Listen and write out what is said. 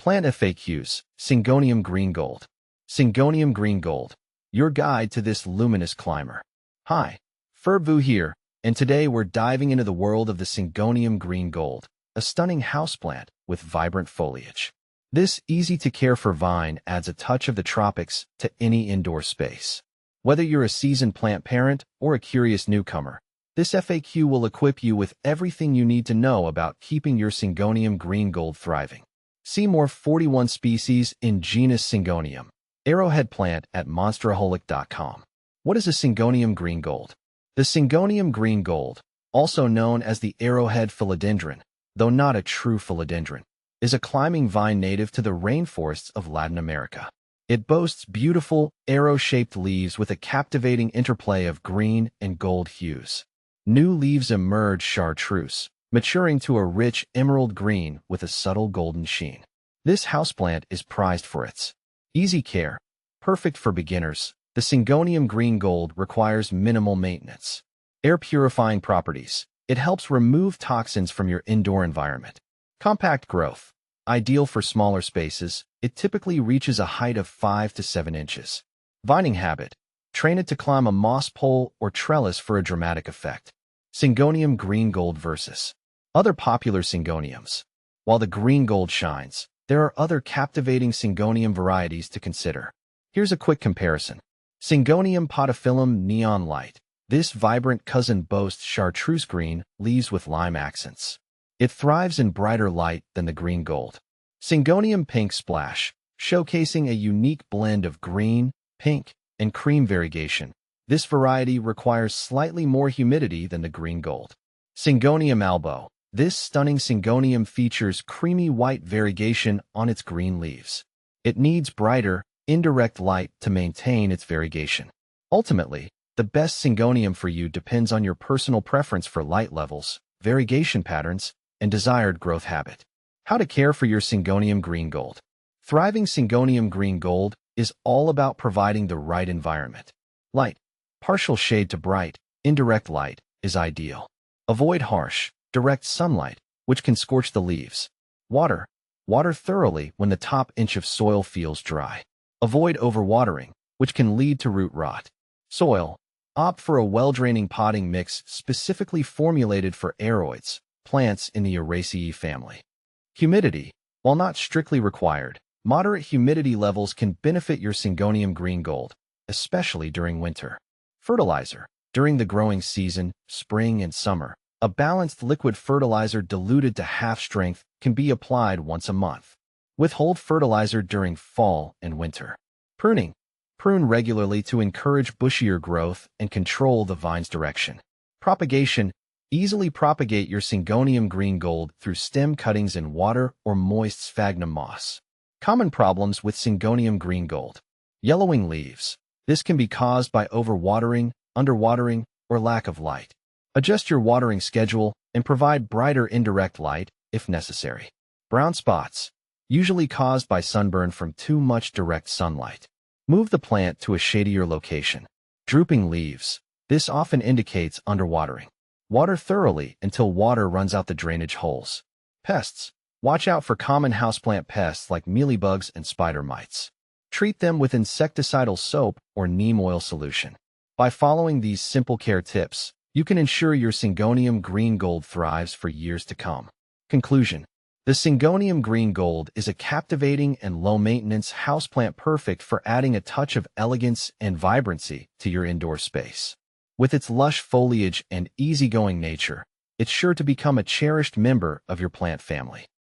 Plant FAQs, Syngonium Green Gold. Syngonium Green Gold, your guide to this luminous climber. Hi, Ferbu here, and today we're diving into the world of the Syngonium Green Gold, a stunning houseplant with vibrant foliage. This easy-to-care-for vine adds a touch of the tropics to any indoor space. Whether you're a seasoned plant parent or a curious newcomer, this FAQ will equip you with everything you need to know about keeping your Syngonium Green Gold thriving. See more 41 species in genus Syngonium. Arrowhead plant at monsteraholic.com. What is a Syngonium Green Gold? The Syngonium Green Gold, also known as the arrowhead philodendron, though not a true philodendron, is a climbing vine native to the rainforests of Latin America. It boasts beautiful, arrow-shaped leaves with a captivating interplay of green and gold hues. New leaves emerge chartreuse, maturing to a rich emerald green with a subtle golden sheen. This houseplant is prized for its easy care. Perfect for beginners, the Syngonium Green Gold requires minimal maintenance. Air-purifying properties. It helps remove toxins from your indoor environment. Compact growth. Ideal for smaller spaces, it typically reaches a height of 5 to 7 inches. Vining habit. Train it to climb a moss pole or trellis for a dramatic effect. Syngonium Green Gold versus other popular Syngoniums. While the Green Gold shines, there are other captivating Syngonium varieties to consider. Here's a quick comparison. Syngonium podophyllum neon light. This vibrant cousin boasts chartreuse green leaves with lime accents. It thrives in brighter light than the Green Gold. Syngonium pink splash, showcasing a unique blend of green, pink, and cream variegation. This variety requires slightly more humidity than the Green Gold. Syngonium albo. This stunning Syngonium features creamy white variegation on its green leaves. It needs brighter, indirect light to maintain its variegation. Ultimately, the best Syngonium for you depends on your personal preference for light levels, variegation patterns, and desired growth habit. How to care for your Syngonium Green Gold. Thriving Syngonium Green Gold is all about providing the right environment. Light, partial shade to bright, indirect light is ideal. Avoid harsh, direct sunlight, which can scorch the leaves. Water. Water thoroughly when the top inch of soil feels dry. Avoid overwatering, which can lead to root rot. Soil. Opt for a well-draining potting mix specifically formulated for aroids, plants in the Araceae family. Humidity. While not strictly required, moderate humidity levels can benefit your Syngonium Green Gold, especially during winter. Fertilizer. During the growing season, spring and summer, a balanced liquid fertilizer diluted to half strength can be applied once a month. Withhold fertilizer during fall and winter. Pruning. Prune regularly to encourage bushier growth and control the vine's direction. Propagation. Easily propagate your Syngonium Green Gold through stem cuttings in water or moist sphagnum moss. Common problems with Syngonium Green Gold. Yellowing leaves. This can be caused by overwatering, underwatering, or lack of light. Adjust your watering schedule and provide brighter indirect light if necessary. Brown spots. Usually caused by sunburn from too much direct sunlight. Move the plant to a shadier location. Drooping leaves. This often indicates underwatering. Water thoroughly until water runs out the drainage holes. Pests. Watch out for common houseplant pests like mealybugs and spider mites. Treat them with insecticidal soap or neem oil solution. By following these simple care tips, you can ensure your Syngonium Green Gold thrives for years to come. Conclusion. The Syngonium Green Gold is a captivating and low-maintenance houseplant perfect for adding a touch of elegance and vibrancy to your indoor space. With its lush foliage and easygoing nature, it's sure to become a cherished member of your plant family.